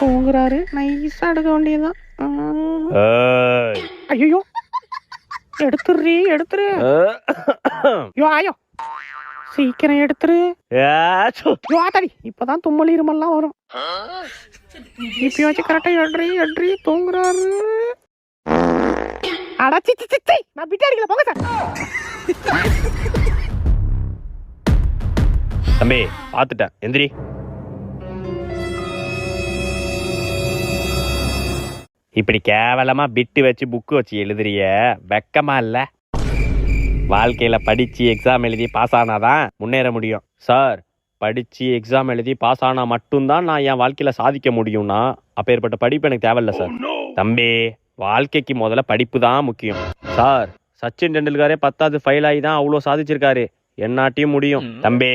தூங்குறாரு, நைஸா எடுக்க வேண்டியதுதான். ஐயோ, எடுத்துரு. யோ ஆயோ, சீக்கிரம் எடுத்துரு. யோ ஆத்தாடி, இப்பதான் தும்மல் இருமல்லாம் வரும். இப்ப வச்சு கரெக்டா எட்ரி தூங்குறாரு. அடச்சி நான் பிட்டு அடிக்கல, போங்க சார். தம்பி பாத்துட்டேன், எந்திரி. இப்படி கேவலமா பிட்டு வச்சு புக்கு வச்சு எழுதுறிய, வெக்கமா இல்ல? வாழ்க்கையில படிச்சு எக்ஸாம் எழுதி பாஸ் ஆனாதான் முன்னேற முடியும். சார், படிச்சு எக்ஸாம் எழுதி பாஸ் ஆனா மட்டும்தான் நான் என் வாழ்க்கையில சாதிக்க முடியும்னா அப்பேற்பட்ட படிப்பு எனக்கு தேவையில்ல சார். தம்பி, வாழ்க்கைக்கு முதல்ல படிப்பு தான் முக்கியம். சார், சச்சின் டெண்டுல்கரே 10வது ஃபெயில் ஆகி தான் அவ்வளோ சாதிச்சிருக்காரு. என்னாட்டியும் முடியும். தம்பி